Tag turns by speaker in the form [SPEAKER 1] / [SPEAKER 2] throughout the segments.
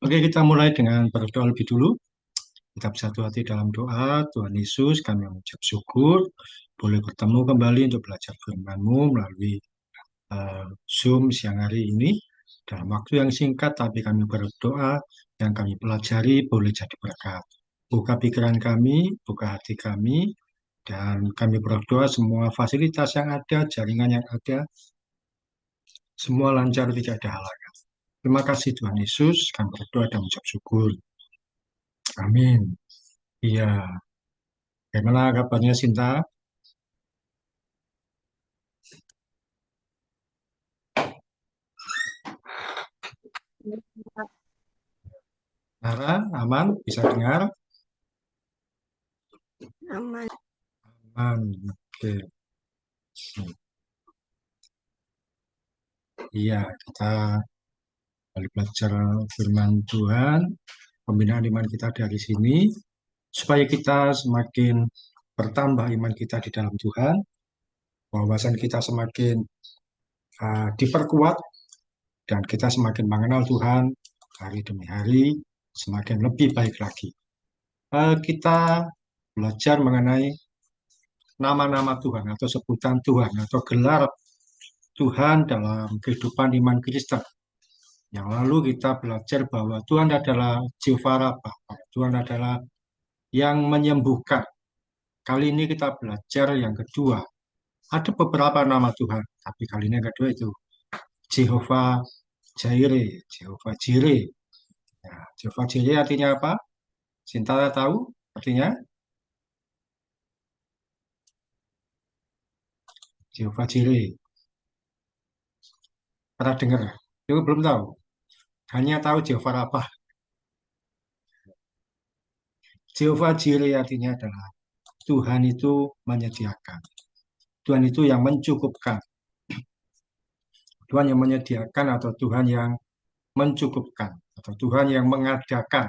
[SPEAKER 1] Oke, kita mulai dengan berdoa lebih dulu. Kita bersatu hati dalam doa. Tuhan Yesus, kami mengucap syukur boleh bertemu kembali untuk belajar firman-Mu melalui Zoom siang hari ini. Dalam waktu yang singkat, tapi kami berdoa yang kami pelajari boleh jadi berkat. Buka pikiran kami, buka hati kami, dan kami berdoa semua fasilitas yang ada, jaringan yang ada, semua lancar, tidak ada halangan. Terima kasih Tuhan Yesus, kami berdoa dan mengucap syukur. Amin. Iya, bagaimana kabarnya Sinta? Nara, aman? Bisa dengar?
[SPEAKER 2] Aman.
[SPEAKER 1] Aman. Oke. Iya, kita kembali belajar firman Tuhan, pembinaan iman kita dari sini, supaya kita semakin bertambah iman kita di dalam Tuhan, wawasan kita semakin diperkuat, dan kita semakin mengenal Tuhan hari demi hari, semakin lebih baik lagi. Kita belajar mengenai nama-nama Tuhan atau sebutan Tuhan atau gelar Tuhan dalam kehidupan iman Kristen. Yang lalu kita belajar bahwa Tuhan adalah Jehovah Rabbah, Tuhan adalah yang menyembuhkan. Kali ini kita belajar yang kedua. Ada beberapa nama Tuhan, tapi kali ini yang kedua itu Jehovah Jireh, Jehovah Jireh. Ya, Jehovah Jireh artinya apa? Sinta tahu artinya? Jehovah Jireh. Pernah dengar? Itu belum tahu. Hanya tahu Jehovah Rabbah. Jehovah Jireh artinya adalah Tuhan itu menyediakan. Tuhan itu yang mencukupkan. Tuhan yang menyediakan atau Tuhan yang mencukupkan. Atau Tuhan yang mengadakan.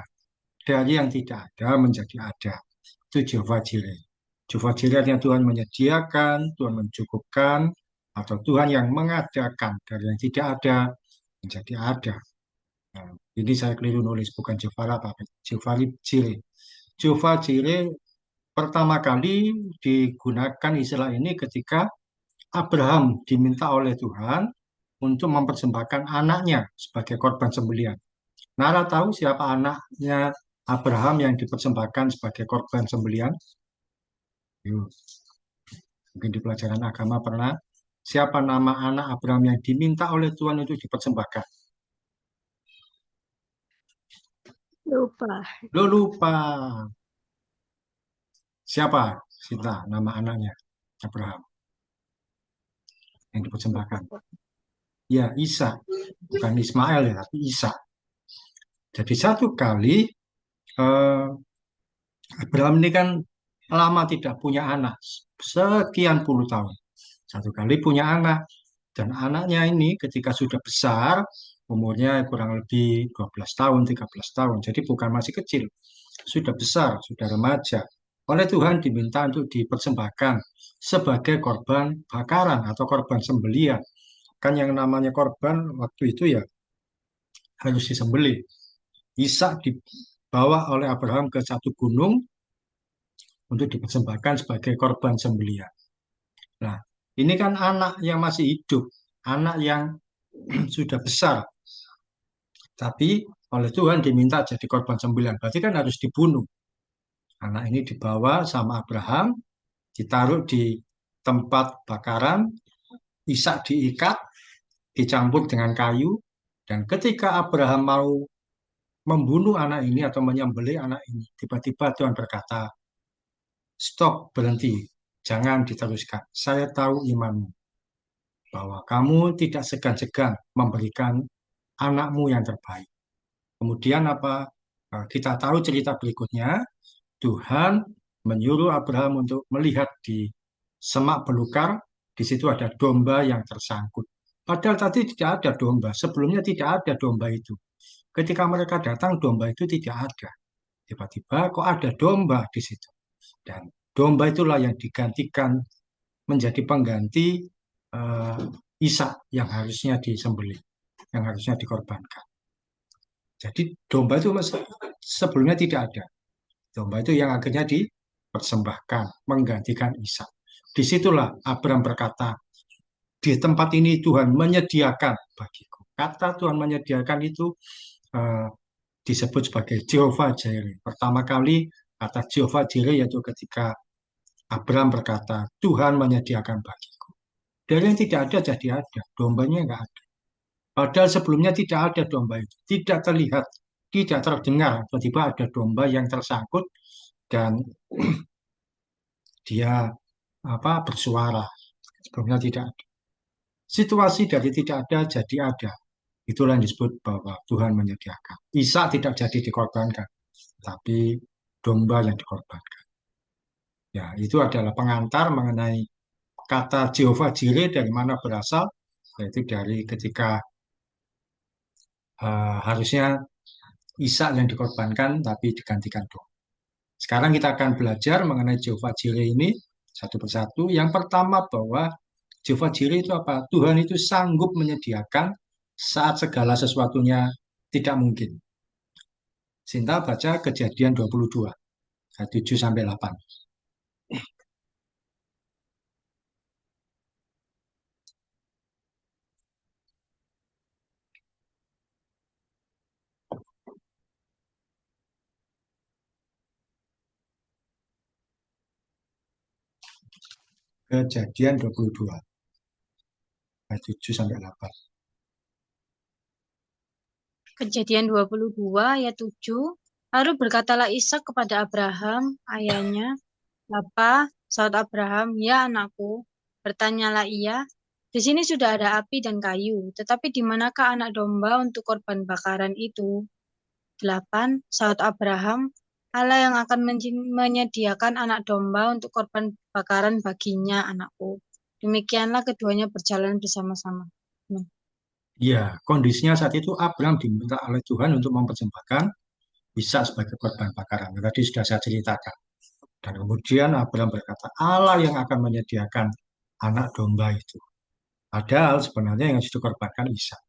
[SPEAKER 1] Dari yang tidak ada menjadi ada. Itu Jehovah Jireh. Jehovah Jireh artinya Tuhan menyediakan, Tuhan mencukupkan, atau Tuhan yang mengadakan. Dari yang tidak ada menjadi ada. Nah, ini saya keliru nulis, bukan Jehovah Rabbah, Jehovah Jireh. Jehovah Jireh pertama kali digunakan istilah ini ketika Abraham diminta oleh Tuhan untuk mempersembahkan anaknya sebagai korban sembelihan. Nara tahu siapa anaknya Abraham yang dipersembahkan sebagai korban sembelihan? Yuk, mungkin di pelajaran agama pernah. Siapa nama anak Abraham yang diminta oleh Tuhan untuk dipersembahkan?
[SPEAKER 2] Lupa.
[SPEAKER 1] Lo lupa. Siapa? Sinta, nama anaknya Abraham yang dipersembahkan. Ya, Isa. Bukan Ismail ya, tapi Isa. Jadi satu kali eh, Abraham ini kan lama tidak punya anak, sekian puluh tahun. Satu kali punya anak, dan anaknya ini ketika sudah besar, umurnya kurang lebih 12 tahun, 13 tahun, jadi bukan masih kecil, sudah besar, sudah remaja. Oleh Tuhan diminta untuk dipersembahkan sebagai korban bakaran atau korban sembelihan. Kan yang namanya korban waktu itu ya harus disembelih. Ishak dibawa oleh Abraham ke satu gunung untuk dipersembahkan sebagai korban sembelihan. Nah, ini kan anak yang masih hidup, anak yang sudah besar, tapi oleh Tuhan diminta jadi korban sembelihan. Berarti kan harus dibunuh. Anak ini dibawa sama Abraham, ditaruh di tempat bakaran, Ishak diikat, dicampur dengan kayu, dan ketika Abraham mau membunuh anak ini atau menyembelih anak ini, tiba-tiba Tuhan berkata, stop, berhenti, jangan diteruskan. Saya tahu imanmu, bahwa kamu tidak segan-segan memberikan anakmu yang terbaik. Kemudian apa? Kita tahu cerita berikutnya, Tuhan menyuruh Abraham untuk melihat di semak belukar, di situ ada domba yang tersangkut. Padahal tadi tidak ada domba, sebelumnya tidak ada domba itu. Ketika mereka datang, domba itu tidak ada. Tiba-tiba kok ada domba di situ. Dan domba itulah yang digantikan menjadi pengganti Ishak yang harusnya disembelih, yang harusnya dikorbankan. Jadi domba itu sebelumnya tidak ada. Domba itu yang akhirnya dipersembahkan, menggantikan Ishak. Disitulah Abraham berkata, di tempat ini Tuhan menyediakan bagiku. Kata Tuhan menyediakan itu eh, disebut sebagai Jehovah Jireh. Pertama kali kata Jehovah Jireh yaitu ketika Abraham berkata, Tuhan menyediakan bagiku. Dari yang tidak ada jadi ada, dombanya nggak ada. Padahal sebelumnya tidak ada domba itu, tidak terlihat, tidak terdengar. Tiba-tiba ada domba yang tersangkut dan dia bersuara. Sebelumnya tidak ada. Situasi dari tidak ada jadi ada. Itulah yang disebut bahwa Tuhan menyediakan. Ishak tidak jadi dikorbankan, tapi domba yang dikorbankan. Ya, itu adalah pengantar mengenai kata Jehovah Jireh dari mana berasal, yaitu dari ketika harusnya Ishak yang dikorbankan, tapi digantikan domba. Sekarang kita akan belajar mengenai Jehovah Jireh ini satu persatu. Yang pertama bahwa Jehovah Jireh itu apa? Tuhan itu sanggup menyediakan saat segala sesuatunya tidak mungkin. Sinta baca Kejadian 22, ayat 7 sampai 8. Kejadian 22, ayat 7 sampai 8.
[SPEAKER 3] Kejadian 22 ayat 7. Lalu berkatalah Ishak kepada Abraham, ayahnya, "Bapa," saud Abraham, "Ya anakku." Bertanyalah ia, "Di sini sudah ada api dan kayu, tetapi di manakah anak domba untuk korban bakaran itu?" 8. Saud Abraham, "Allah yang akan menyediakan anak domba untuk korban bakaran baginya, anakku." Demikianlah keduanya berjalan bersama-sama.
[SPEAKER 1] Ya, kondisinya saat itu Abraham diminta oleh Tuhan untuk mempersembahkan Ishak sebagai korban bakaran. Tadi sudah saya ceritakan. Dan kemudian Abraham berkata, Allah yang akan menyediakan anak domba itu. Padahal sebenarnya yang harus dikorbankan Ishak.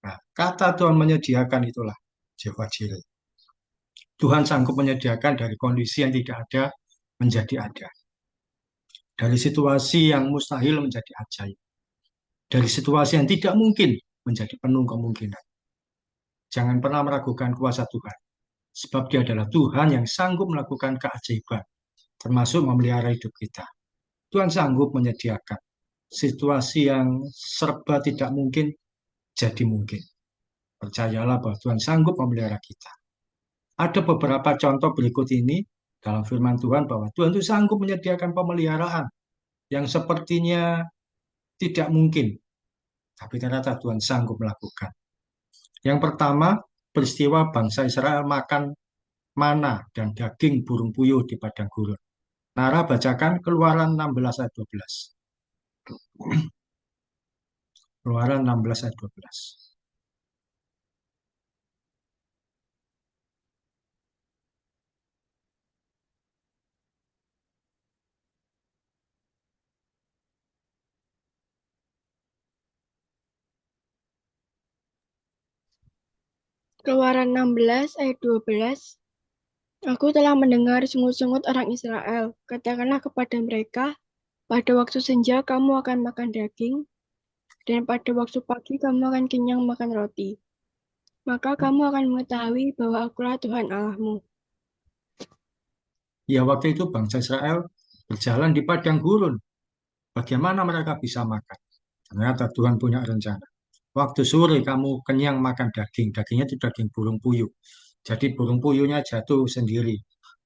[SPEAKER 1] Nah, kata Tuhan menyediakan itulah Jehovah Jireh. Tuhan sanggup menyediakan dari kondisi yang tidak ada menjadi ada. Dari situasi yang mustahil menjadi ajaib. Dari situasi yang tidak mungkin menjadi penuh kemungkinan. Jangan pernah meragukan kuasa Tuhan. Sebab dia adalah Tuhan yang sanggup melakukan keajaiban. Termasuk memelihara hidup kita. Tuhan sanggup menyediakan situasi yang serba tidak mungkin jadi mungkin. Percayalah bahwa Tuhan sanggup memelihara kita. Ada beberapa contoh berikut ini dalam firman Tuhan bahwa Tuhan itu sanggup menyediakan pemeliharaan yang sepertinya tidak mungkin. Tapi ternyata Tuhan sanggup melakukan. Yang pertama, peristiwa bangsa Israel makan mana dan daging burung puyuh di padang gurun. Nara bacakan Keluaran 16 ayat 12. Keluaran 16 ayat 12.
[SPEAKER 2] Keluaran 16 ayat 12. Aku telah mendengar sungut-sungut orang Israel. Katakanlah kepada mereka, pada waktu senja kamu akan makan daging, dan pada waktu pagi kamu akan kenyang makan roti. Maka kamu akan mengetahui bahwa akulah Tuhan Allahmu.
[SPEAKER 1] Ya, waktu itu bangsa Israel berjalan di padang gurun. Bagaimana mereka bisa makan? Ternyata Tuhan punya rencana. Waktu sore kamu kenyang makan daging. Dagingnya itu daging burung puyuh. Jadi burung puyuhnya jatuh sendiri.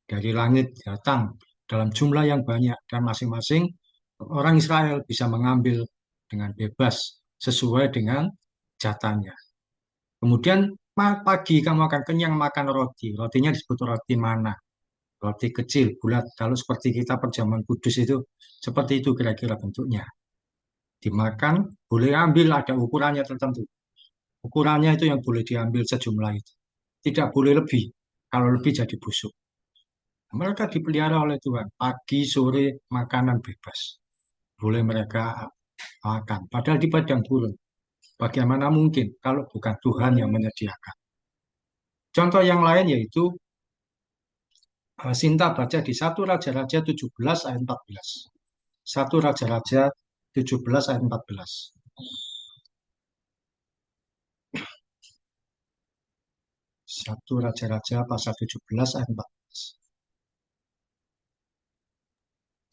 [SPEAKER 1] Dari langit datang dalam jumlah yang banyak. Dan masing-masing orang Israel bisa mengambil dengan bebas sesuai dengan jatahnya. Kemudian pagi kamu akan kenyang makan roti. Rotinya disebut roti mana. Roti kecil, bulat. Kalau seperti kita perjamuan kudus itu, seperti itu kira-kira bentuknya. Dimakan, boleh ambil, ada ukurannya tertentu. Ukurannya itu yang boleh diambil sejumlah itu. Tidak boleh lebih. Kalau lebih jadi busuk. Mereka dipelihara oleh Tuhan. Pagi, sore, makanan bebas. Boleh mereka makan. Padahal di padang gurun. Bagaimana mungkin kalau bukan Tuhan yang menyediakan? Contoh yang lain yaitu Sinta baca di 1 Raja-Raja 17 ayat 14. 1 Raja-Raja 17 ayat 14. 1 Raja-Raja pasal 17 ayat 14.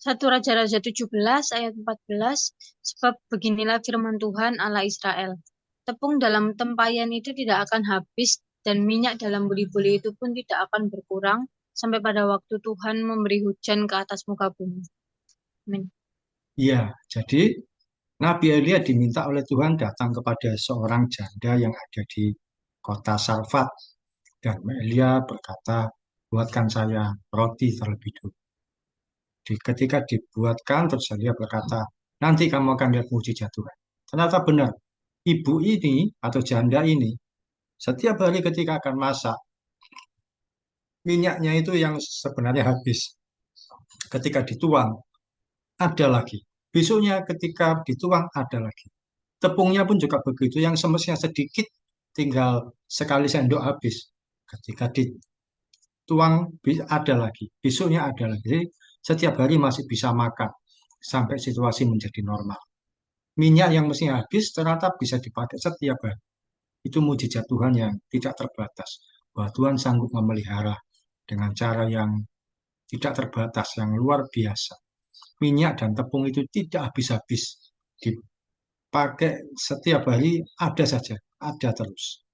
[SPEAKER 3] 1 Raja-Raja 17 ayat 14. Sebab beginilah firman Tuhan Allah Israel. Tepung dalam tempayan itu tidak akan habis dan minyak dalam buli-buli itu pun tidak akan berkurang sampai pada waktu Tuhan memberi hujan ke atas muka bumi. Amin.
[SPEAKER 1] Ya, jadi Nabi Elia diminta oleh Tuhan datang kepada seorang janda yang ada di kota Sarfat. Dan Elia berkata, buatkan saya roti terlebih dulu. Ketika dibuatkan, terus Elia berkata, nanti kamu akan lihat mujizat Tuhan. Ternyata benar, ibu ini atau janda ini, setiap hari ketika akan masak, minyaknya itu yang sebenarnya habis. Ketika dituang, ada lagi. Besoknya ketika dituang, ada lagi. Tepungnya pun juga begitu, yang semestinya sedikit, tinggal sekali sendok habis. Ketika dituang, ada lagi. Besoknya ada lagi. Jadi, setiap hari masih bisa makan, sampai situasi menjadi normal. Minyak yang mestinya habis, ternyata bisa dipakai setiap hari. Itu mujizat Tuhan yang tidak terbatas. Bahwa Tuhan sanggup memelihara dengan cara yang tidak terbatas, yang luar biasa. Minyak dan tepung itu tidak habis-habis. Dipakai setiap hari, ada saja, ada terus.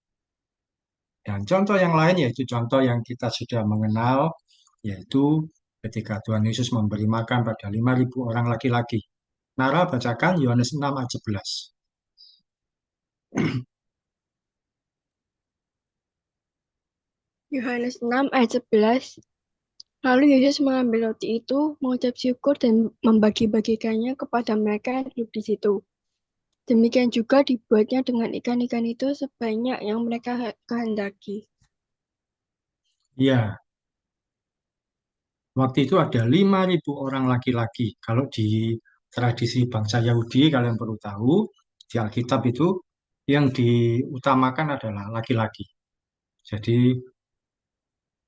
[SPEAKER 1] Dan contoh yang lain yaitu contoh yang kita sudah mengenal, yaitu ketika Tuhan Yesus memberi makan pada 5.000 orang laki-laki. Nara bacakan Yohanes 6 ayat 11.
[SPEAKER 2] Yohanes 6 ayat 11. Lalu Yesus mengambil roti itu, mengucap syukur dan membagi-bagikannya kepada mereka yang duduk di situ. Demikian juga dibuatnya dengan ikan-ikan itu sebanyak yang mereka kehendaki.
[SPEAKER 1] Ya, waktu itu ada 5.000 orang laki-laki. Kalau di tradisi bangsa Yahudi, kalian perlu tahu, di Alkitab itu yang diutamakan adalah laki-laki. Jadi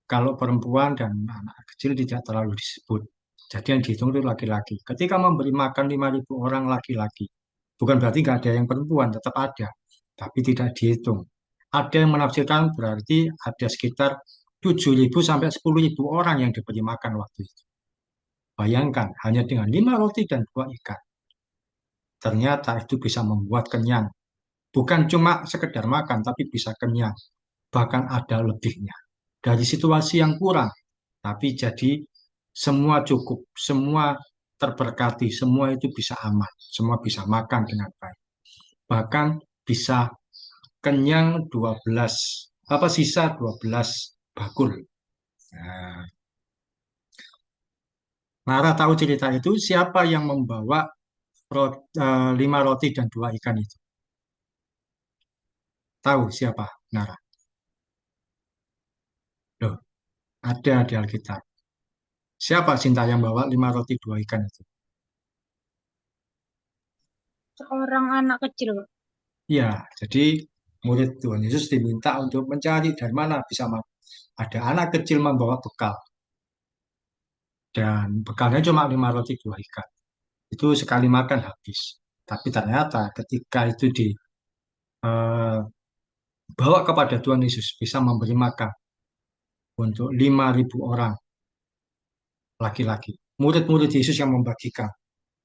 [SPEAKER 1] kalau perempuan dan anak kecil tidak terlalu disebut. Jadi yang dihitung itu laki-laki. Ketika memberi makan 5.000 orang laki-laki, bukan berarti nggak ada yang perempuan, tetap ada. Tapi tidak dihitung. Ada yang menafsirkan berarti ada sekitar 7.000 sampai 10.000 orang yang diberi makan waktu itu. Bayangkan, hanya dengan 5 roti dan 2 ikan. Ternyata itu bisa membuat kenyang. Bukan cuma sekedar makan, tapi bisa kenyang. Bahkan ada lebihnya. Dari situasi yang kurang, tapi jadi semua cukup, semua terberkati, semua itu bisa aman, semua bisa makan dengan baik. Bahkan bisa kenyang 12, sisa 12 bakul. Nah, Nara tahu cerita itu, siapa yang membawa 5 roti dan 2 ikan itu? Tahu siapa, Nara? Loh, ada di Alkitab. Siapa Sinta yang bawa 5 roti 2 ikan itu?
[SPEAKER 3] Seorang anak kecil, Pak.
[SPEAKER 1] Ya, jadi murid Tuhan Yesus diminta untuk mencari dari mana bisa makan. Ada anak kecil membawa bekal. Dan bekalnya cuma 5 roti 2 ikan. Itu sekali makan habis. Tapi ternyata ketika itu dibawa kepada Tuhan Yesus, bisa memberi makan untuk 5.000 orang laki-laki. Murid-murid Yesus yang membagikan.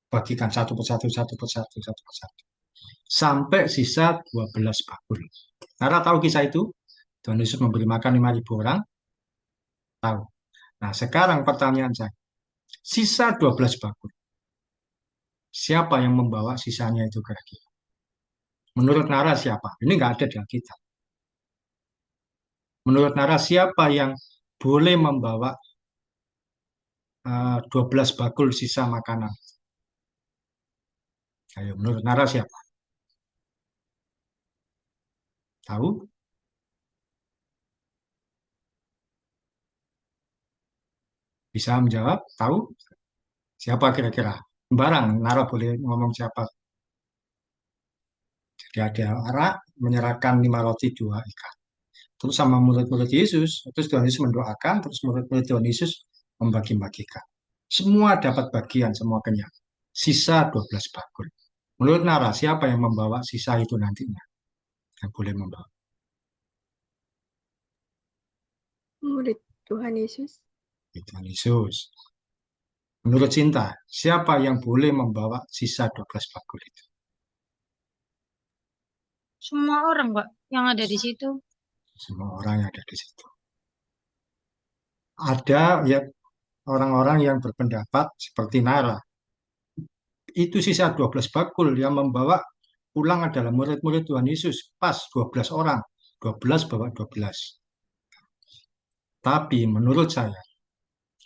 [SPEAKER 1] Bagikan satu persatu, satu persatu, satu persatu. Sampai sisa 12 bakul. Nara tahu kisah itu? Tuhan Yesus memberi makan 5.000 orang? Tahu. Nah, sekarang pertanyaan saya. Sisa 12 bakul. Siapa yang membawa sisanya itu kira-kira? Menurut Nara siapa? Ini nggak ada di Alkitab. Menurut Nara siapa yang boleh membawa 12 bakul sisa makanan? Ayo, menurut Nara siapa? Tahu? Bisa menjawab? Tahu? Siapa kira-kira? Sembarang, Nara boleh ngomong siapa. Jadi ada orang menyerahkan 5 roti 2 ikan. terus sama murid-murid Yesus, terus Tuhan Yesus mendoakan, terus murid-murid Tuhan Yesus membagi-bagikan. Semua dapat bagian, semua kenyang. Sisa 12 bakul. Menurut Nara, siapa yang membawa sisa itu nantinya? Yang boleh membawa.
[SPEAKER 2] Murid Tuhan Yesus.
[SPEAKER 1] Tuhan Yesus. Menurut Cinta, siapa yang boleh membawa sisa 12 bakul itu?
[SPEAKER 3] Semua orang, Pak, yang ada di situ.
[SPEAKER 1] Semua orang yang ada di situ. Ada ya orang-orang yang berpendapat seperti Nara. Itu sisa 12 bakul yang membawa pulang adalah murid-murid Tuhan Yesus. Pas 12 orang. 12 bawa 12. Tapi menurut saya,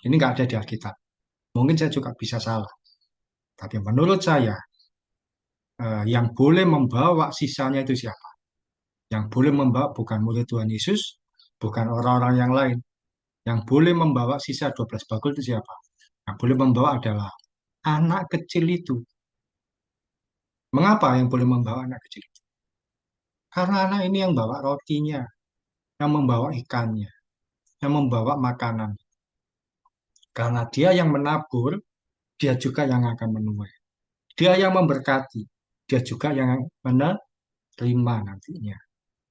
[SPEAKER 1] ini nggak ada di Alkitab. Mungkin saya juga bisa salah. Tapi menurut saya, yang boleh membawa sisanya itu siapa? Yang boleh membawa bukan murid Tuhan Yesus, bukan orang-orang yang lain. Yang boleh membawa sisa 12 bakul itu siapa? Yang boleh membawa adalah anak kecil itu. Mengapa yang boleh membawa anak kecil itu? Karena anak ini yang bawa rotinya, yang membawa ikannya, yang membawa makanan. Karena dia yang menabur, dia juga yang akan menuai. Dia yang memberkati, dia juga yang menerima nantinya.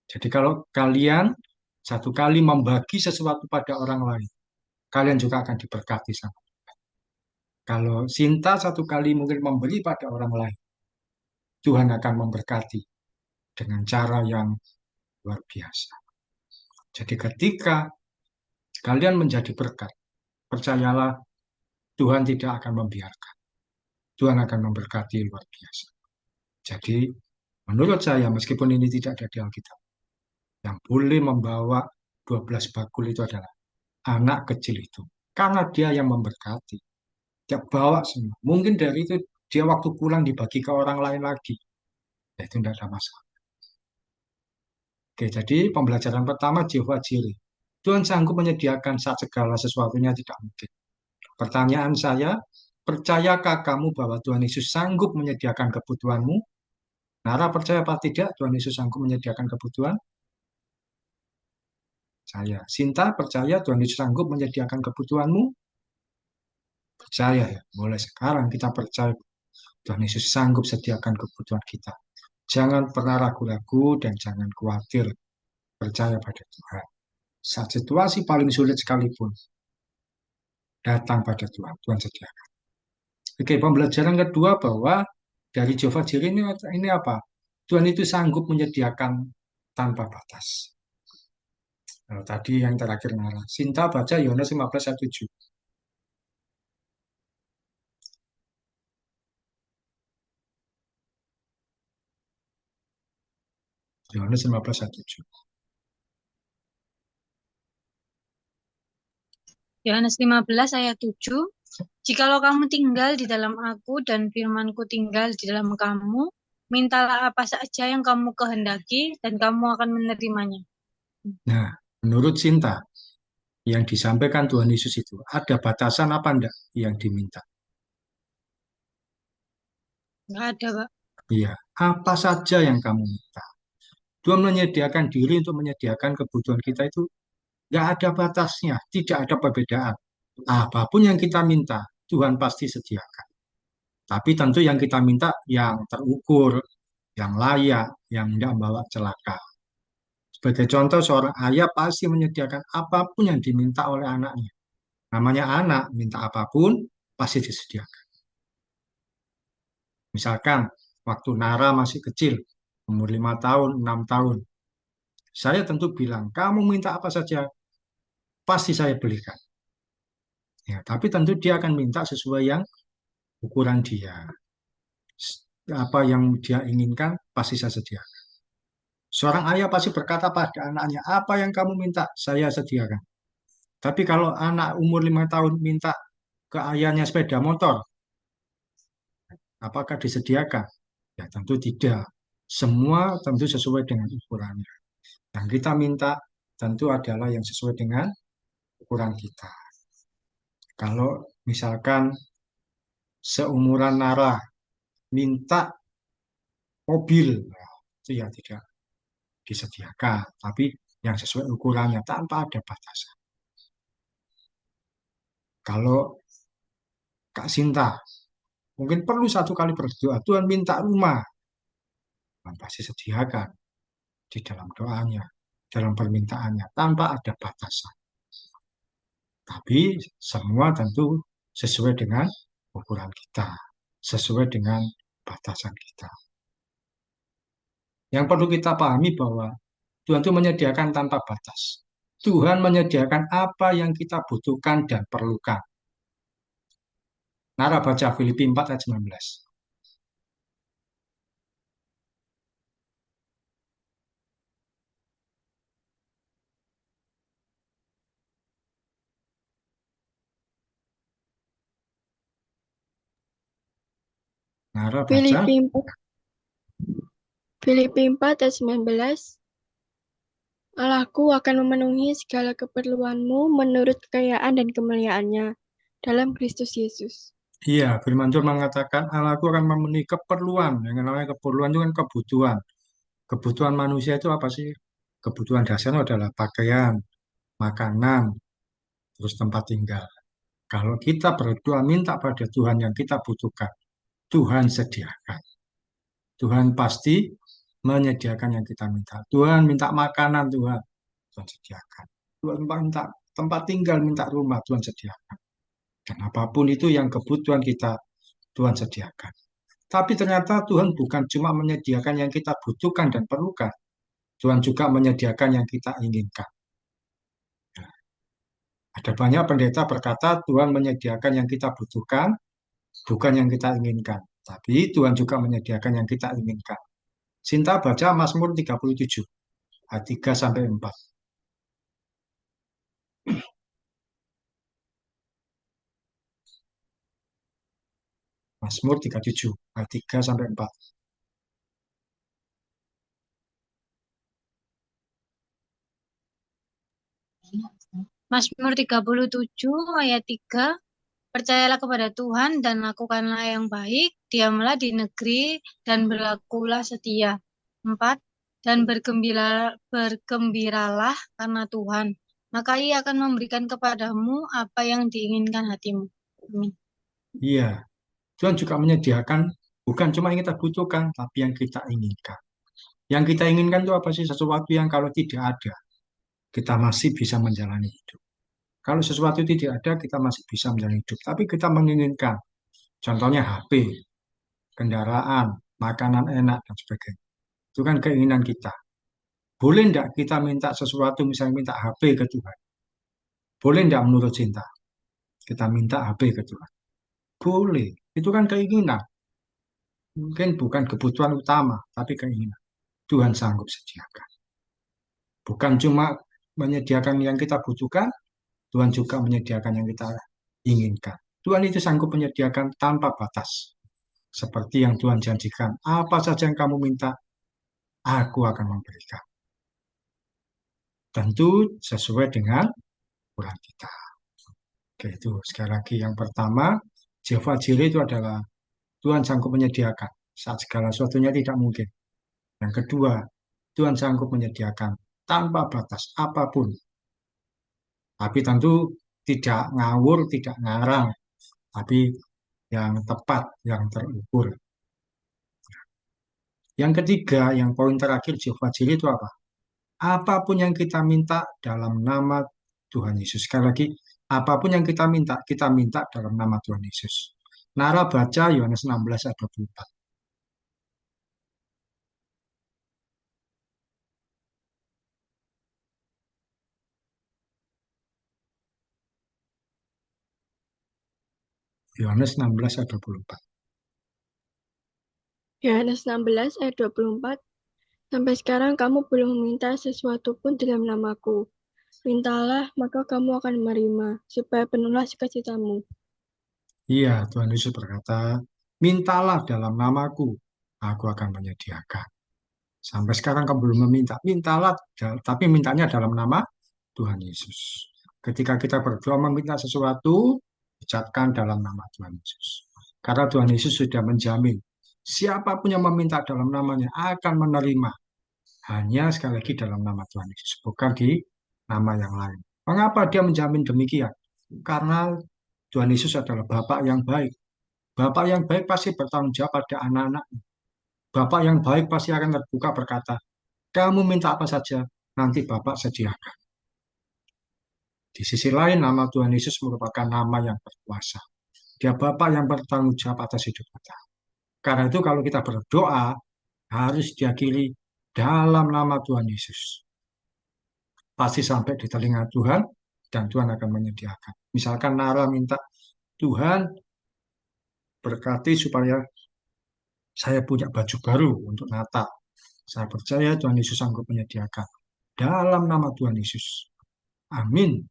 [SPEAKER 1] Jadi kalau kalian satu kali membagi sesuatu pada orang lain, kalian juga akan diberkati sama. Kalau Sinta satu kali mungkin memberi pada orang lain, Tuhan akan memberkati dengan cara yang luar biasa. Jadi ketika kalian menjadi berkat, percayalah Tuhan tidak akan membiarkan. Tuhan akan memberkati luar biasa. Jadi menurut saya meskipun ini tidak ada di Alkitab, yang boleh membawa 12 bakul itu adalah anak kecil itu. Karena dia yang memberkati. Dia bawa semua. Mungkin dari itu dia waktu pulang dibagi ke orang lain lagi. Ya, itu tidak ada masalah. Oke, jadi pembelajaran pertama Jehovah Jireh. Tuhan sanggup menyediakan saat segala sesuatunya tidak mungkin. Pertanyaan saya, percayakah kamu bahwa Tuhan Yesus sanggup menyediakan kebutuhanmu? Nara percaya apa tidak Tuhan Yesus sanggup menyediakan kebutuhan? Saya. Sinta percaya Tuhan Yesus sanggup menyediakan kebutuhanmu? Percaya ya. Boleh sekarang kita percaya Tuhan Yesus sanggup sediakan kebutuhan kita. Jangan pernah ragu-ragu dan jangan khawatir. Percaya pada Tuhan. Saat situasi paling sulit sekalipun, datang pada Tuhan. Tuhan sediakan. Oke, pembelajaran kedua bahwa dari Jehovah Jireh ini apa? Tuhan itu sanggup menyediakan tanpa batas. Nah, tadi yang terakhir Nara. Sinta baca Yohanes 15 ayat 7. Yohanes 15 ayat 7.
[SPEAKER 3] Yohanes 15 ayat 7. Jikalau kamu tinggal di dalam aku dan firmanku tinggal di dalam kamu, mintalah apa saja yang kamu kehendaki dan kamu akan menerimanya.
[SPEAKER 1] Nah, menurut Sinta, yang disampaikan Tuhan Yesus itu, ada batasan apa enggak yang diminta?
[SPEAKER 3] Enggak ada, Pak.
[SPEAKER 1] Iya, apa saja yang kamu minta. Tuhan menyediakan diri untuk menyediakan kebutuhan kita itu nggak ada batasnya, tidak ada perbedaan. Apapun yang kita minta, Tuhan pasti sediakan. Tapi tentu yang kita minta yang terukur, yang layak, yang tidak membawa celaka. Sebagai contoh, seorang ayah pasti menyediakan apapun yang diminta oleh anaknya. Namanya anak, minta apapun, pasti disediakan. Misalkan, waktu Nara masih kecil, umur 5 tahun, 6 tahun, saya tentu bilang, kamu minta apa saja, pasti saya belikan. Ya, tapi tentu dia akan minta sesuai yang ukuran dia. Apa yang dia inginkan, pasti saya sediakan. Seorang ayah pasti berkata pada anaknya, apa yang kamu minta, saya sediakan. Tapi kalau anak umur 5 tahun minta ke ayahnya sepeda motor, apakah disediakan? Ya tentu tidak. Semua tentu sesuai dengan ukurannya. Yang kita minta tentu adalah yang sesuai dengan ukuran kita. Kalau misalkan seumuran Nara minta mobil, nah, itu ya tidak disediakan. Tapi yang sesuai ukurannya tanpa ada batasan. Kalau Kak Sinta mungkin perlu 1 kali berdoa, Tuhan minta rumah, Tuhan pasti sediakan di dalam doanya, dalam permintaannya, tanpa ada batasan. Tapi semua tentu sesuai dengan ukuran kita, sesuai dengan batasan kita. Yang perlu kita pahami bahwa Tuhan itu menyediakan tanpa batas. Tuhan menyediakan apa yang kita butuhkan dan perlukan. Nara baca Filipi 4 ayat 19. Nara baca.
[SPEAKER 2] Filipi 4, Filipi 4 ayat 19. Allahku akan memenuhi segala keperluanmu menurut kekayaan dan kemuliaannya dalam Kristus Yesus.
[SPEAKER 1] Iya, firman Tuhan mengatakan Allahku akan memenuhi keperluan. Yang namanya keperluan itu kan kebutuhan. Kebutuhan manusia itu apa sih? Kebutuhan dasarnya adalah pakaian, makanan, terus tempat tinggal. Kalau kita berdoa minta pada Tuhan yang kita butuhkan, Tuhan sediakan. Tuhan pasti menyediakan yang kita minta. Tuhan minta makanan, Tuhan sediakan. Tuhan minta tempat tinggal, minta rumah, Tuhan sediakan. Dan apapun itu yang kebutuhan kita, Tuhan sediakan. Tapi ternyata Tuhan bukan cuma menyediakan yang kita butuhkan dan perlukan. Tuhan juga menyediakan yang kita inginkan. Ada banyak pendeta berkata Tuhan menyediakan yang kita butuhkan, bukan yang kita inginkan. Tapi Tuhan juga menyediakan yang kita inginkan. Sinta baca Mazmur 37, ayat 3 sampai 4. Mazmur 37, ayat 3 sampai 4.
[SPEAKER 3] Mazmur 37 ayat 3. Percayalah kepada Tuhan dan lakukanlah yang baik, diamlah di negeri dan berlakulah setia. 4. Dan bergembiralah karena Tuhan, maka Ia akan memberikan kepadamu apa yang diinginkan hatimu. Amin.
[SPEAKER 1] Iya, Tuhan juga menyediakan bukan cuma yang kita butuhkan, tapi yang kita inginkan. Yang kita inginkan itu apa sih? Sesuatu yang kalau tidak ada, kita masih bisa menjalani hidup. Kalau sesuatu tidak ada, kita masih bisa menjalani hidup. Tapi kita menginginkan, contohnya HP, kendaraan, makanan enak, dan sebagainya. Itu kan keinginan kita. Boleh tidak kita minta sesuatu, misalnya minta HP ke Tuhan? Boleh tidak menurut cinta? Kita minta HP ke Tuhan. Boleh. Itu kan keinginan. Mungkin bukan kebutuhan utama, tapi keinginan. Tuhan sanggup sediakan. Bukan cuma menyediakan yang kita butuhkan, Tuhan juga menyediakan yang kita inginkan. Tuhan itu sanggup menyediakan tanpa batas. Seperti yang Tuhan janjikan, apa saja yang kamu minta, aku akan memberikan. Tentu sesuai dengan ukuran kita. Oke, itu sekali lagi yang pertama, Jehovah Jireh itu adalah Tuhan sanggup menyediakan saat segala sesuatunya tidak mungkin. Yang kedua, Tuhan sanggup menyediakan tanpa batas apapun. Tapi tentu tidak ngawur, tidak ngarang, tapi yang tepat, yang terukur. Yang ketiga, yang poin terakhir Jehovah Jireh itu apa? Apapun yang kita minta dalam nama Tuhan Yesus. Sekali lagi, apapun yang kita minta dalam nama Tuhan Yesus. Nara baca Yohanes 16 ayat 24. Yohanes 16 ayat 24.
[SPEAKER 2] Yohanes 16 ayat 24. Sampai sekarang kamu belum meminta sesuatu pun dalam namaku. Mintalah, maka kamu akan menerima, supaya penuhlah sukacitamu.
[SPEAKER 1] Iya, Tuhan Yesus berkata, mintalah dalam namaku, aku akan menyediakan. Sampai sekarang kamu belum meminta, mintalah, tapi mintanya dalam nama Tuhan Yesus. Ketika kita berdoa meminta sesuatu, ucapkan dalam nama Tuhan Yesus. Karena Tuhan Yesus sudah menjamin, siapapun yang meminta dalam namanya akan menerima Hanya sekali lagi dalam nama Tuhan Yesus, bukan di nama yang lain. Mengapa dia menjamin demikian? Karena Tuhan Yesus adalah Bapak yang baik. Bapak yang baik pasti bertanggung jawab pada anak-anak. Bapak yang baik pasti akan terbuka berkata, kamu minta apa saja, nanti Bapak sediakan. Di sisi lain, nama Tuhan Yesus merupakan nama yang berkuasa. Dia Bapak yang bertanggung jawab atas hidup kita. Karena itu kalau kita berdoa, harus diakhiri dalam nama Tuhan Yesus. Pasti sampai di telinga Tuhan, dan Tuhan akan menyediakan. Misalkan Nara minta, Tuhan berkati supaya saya punya baju baru untuk Natal. Saya percaya Tuhan Yesus sanggup menyediakan. Dalam nama Tuhan Yesus. Amin.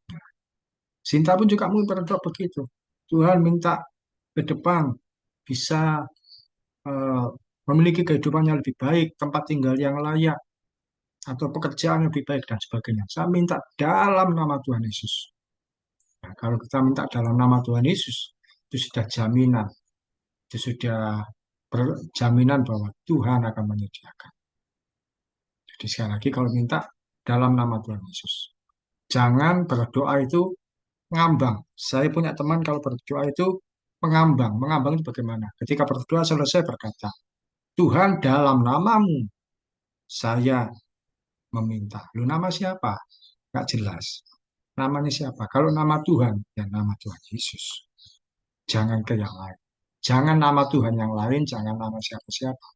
[SPEAKER 1] Sinta pun juga mungkin berdoa begitu. Tuhan minta ke depan bisa eh, memiliki kehidupan yang lebih baik, tempat tinggal yang layak, atau pekerjaan yang lebih baik, dan sebagainya. Saya minta dalam nama Tuhan Yesus. Nah, kalau kita minta dalam nama Tuhan Yesus, itu sudah jaminan. Itu sudah jaminan bahwa Tuhan akan menyediakan. Jadi sekali lagi kalau minta dalam nama Tuhan Yesus. Jangan berdoa itu ngambang. Saya punya teman kalau berdoa itu mengambang. Mengambang itu bagaimana? Ketika berdoa selesai berkata, Tuhan dalam namamu saya meminta. Lu nama siapa? Nggak jelas. Namanya siapa? Kalau nama Tuhan, ya nama Tuhan Yesus. Jangan ke yang lain. Jangan nama Tuhan yang lain, jangan nama siapa-siapa.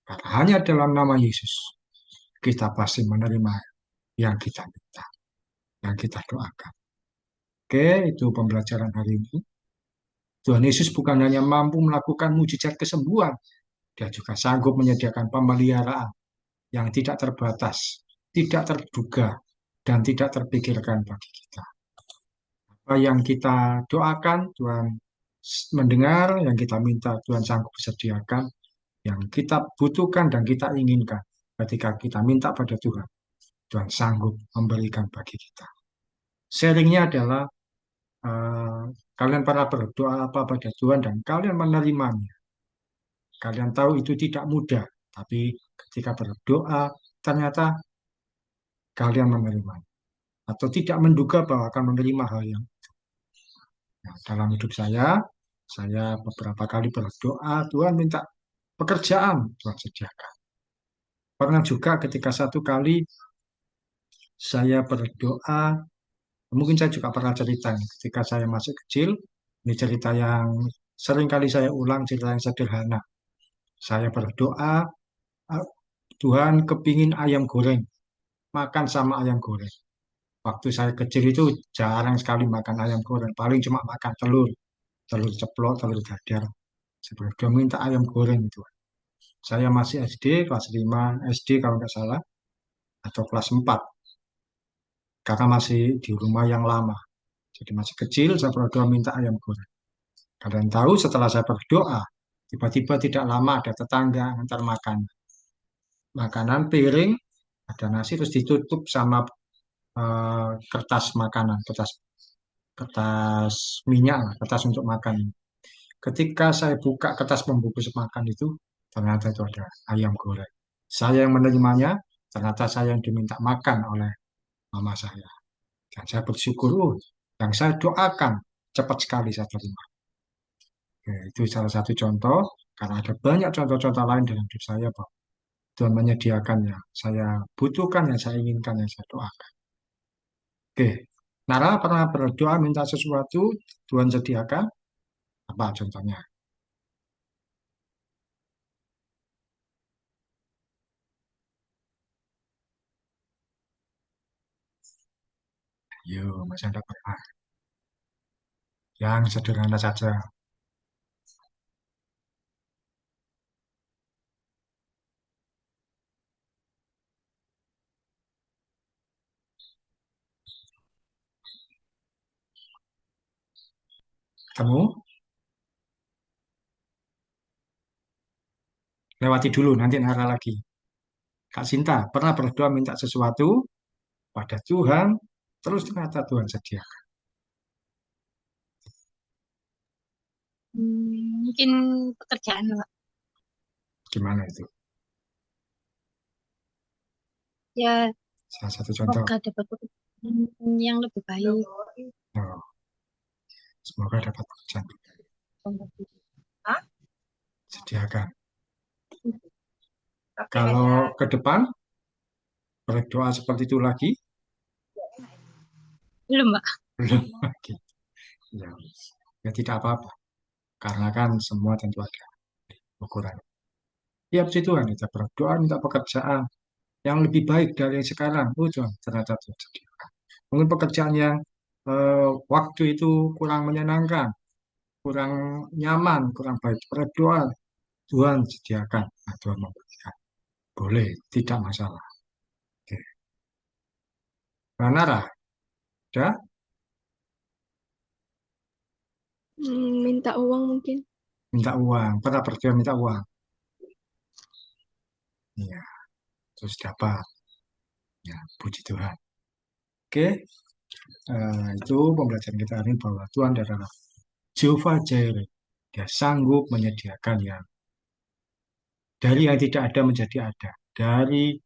[SPEAKER 1] Karena hanya dalam nama Yesus, kita pasti menerima yang kita minta, yang kita doakan. Oke, itu pembelajaran hari ini. Tuhan Yesus bukan hanya mampu melakukan mujizat kesembuhan, dia juga sanggup menyediakan pemeliharaan yang tidak terbatas, tidak terduga, dan tidak terpikirkan bagi kita. Apa yang kita doakan, Tuhan mendengar, yang kita minta, Tuhan sanggup sediakan, yang kita butuhkan dan kita inginkan. Ketika kita minta pada Tuhan, Tuhan sanggup memberikan bagi kita. Sharingnya adalah eh, kalian pernah berdoa apa pada Tuhan dan kalian menerimanya. Kalian tahu itu tidak mudah, tapi ketika berdoa ternyata kalian menerimanya atau tidak menduga bahwa akan menerima hal yang. Nah, dalam hidup saya beberapa kali berdoa, Tuhan minta pekerjaan, Tuhan sediakan. Pernah juga ketika satu kali saya berdoa, mungkin saya juga pernah cerita nih, ketika saya masih kecil, ini cerita yang sering kali saya ulang, cerita yang sederhana. Saya berdoa, "Ah, Tuhan kepingin ayam goreng, makan sama ayam goreng." Waktu saya kecil itu jarang sekali makan ayam goreng, paling cuma makan telur, telur ceplok, telur dadar. Saya berdoa minta ayam goreng itu. Saya masih SD, kelas 5 SD kalau nggak salah, atau kelas 4, karena masih di rumah yang lama. Jadi masih kecil, saya berdoa minta ayam goreng. Kalian tahu setelah saya berdoa, tiba-tiba tidak lama ada tetangga antar makan. Makanan piring, ada nasi terus ditutup sama kertas makanan, kertas kertas minyak, kertas untuk makan. Ketika saya buka kertas pembungkus makan itu, ternyata itu ada ayam goreng. Saya yang menerimanya, ternyata saya yang diminta makan oleh mama saya. Dan saya bersyukur, yang saya doakan cepat sekali saya terima. Ya, itu salah satu contoh, karena ada banyak contoh-contoh lain dalam hidup saya bahwa Tuhan menyediakannya. Saya butuhkan yang saya inginkan, yang saya doakan. Oke, Nara pernah berdoa minta sesuatu, Tuhan sediakan. Apa contohnya? Yuk, Mas Anda pernah. Yang sederhana saja. Kamu lewati dulu, nanti Nara lagi. Kak Sinta, pernah berdoa minta sesuatu pada Tuhan, terus ternyata Tuhan sediakan.
[SPEAKER 3] Mungkin pekerjaan, Pak.
[SPEAKER 1] Gimana itu?
[SPEAKER 3] Ya,
[SPEAKER 1] Salah satu contoh.
[SPEAKER 3] semoga dapat pekerjaan yang lebih baik.
[SPEAKER 1] Oh, semoga dapat pekerjaan. Sediakan. Kalau ke depan berdoa seperti itu lagi,
[SPEAKER 3] Belum, Mbak.
[SPEAKER 1] belum lagi. Ya, ya tidak apa-apa. Karena kan semua tentu ada ukuran. Ya puji Tuhan, kita berdoa minta pekerjaan yang lebih baik dari yang sekarang. Oh Tuhan, ternyata Tuhan sediakan. Mungkin pekerjaan yang waktu itu kurang menyenangkan, kurang nyaman, kurang baik. Berdoa, Tuhan sediakan. Nah, Tuhan memberikan. Boleh, tidak masalah. Oke. Nah, Nara, udah?
[SPEAKER 2] Minta uang mungkin.
[SPEAKER 1] Minta uang. Pernah berdoa minta uang? Iya, terus dapat. Ya, puji Tuhan. Oke, itu pembelajaran kita hari ini bahwa Tuhan adalah Jehovah Jireh. Dia sanggup menyediakan yang dari yang tidak ada menjadi ada. Dari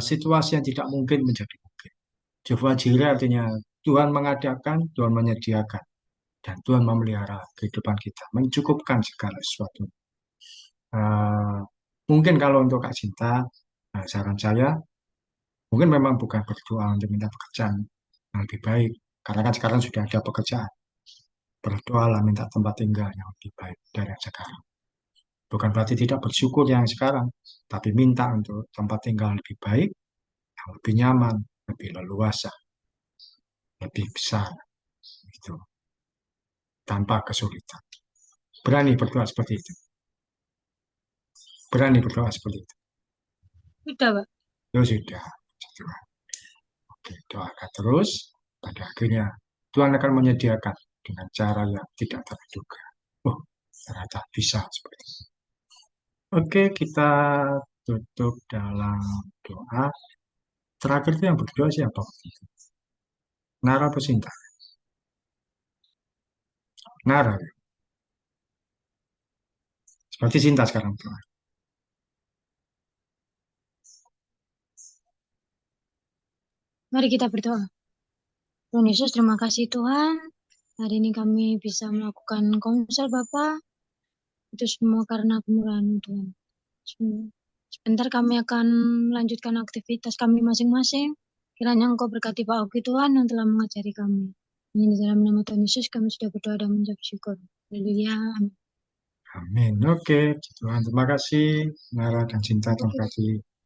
[SPEAKER 1] situasi yang tidak mungkin menjadi mungkin. Jehovah Jireh artinya Tuhan mengadakan, Tuhan menyediakan. Dan Tuhan memelihara kehidupan kita, mencukupkan segala sesuatu. Eh, Mungkin kalau untuk Kak Cinta, saran saya, mungkin memang bukan berdoa untuk minta pekerjaan yang lebih baik. Karena kan sekarang sudah ada pekerjaan. Berdoalah minta tempat tinggal yang lebih baik dari yang sekarang. Bukan berarti tidak bersyukur yang sekarang, tapi minta untuk tempat tinggal lebih baik, yang lebih nyaman, lebih leluasa, lebih besar, gitu, tanpa kesulitan. Berani berdoa seperti itu. Berani berdoa seperti itu.
[SPEAKER 3] Sudah, Pak.
[SPEAKER 1] Ya sudah. Oke, doakan terus. Pada akhirnya Tuhan akan menyediakan dengan cara yang tidak terduga. Oh, ternyata bisa seperti itu. Oke, kita tutup dalam doa. Terakhir itu yang berdoa siapa? Nara apa Sinta? Nara, ya. Seperti Sinta sekarang berdoa.
[SPEAKER 3] Mari kita berdoa. Tuhan Yesus, terima kasih Tuhan. Hari ini kami bisa melakukan konser Bapak. Itu semua karena kemurahan Tuhan. Sebentar kami akan melanjutkan aktivitas kami masing-masing. Kiranya Engkau berkati Pak Oki Tuhan yang telah mengajari kami. Ini dalam nama Tuhan Yesus kami sudah berdoa dan mengucap syukur. Haleluya. Amin.
[SPEAKER 1] Amin. Oke, Tuhan terima kasih. Nara dan Sinta terima kasih.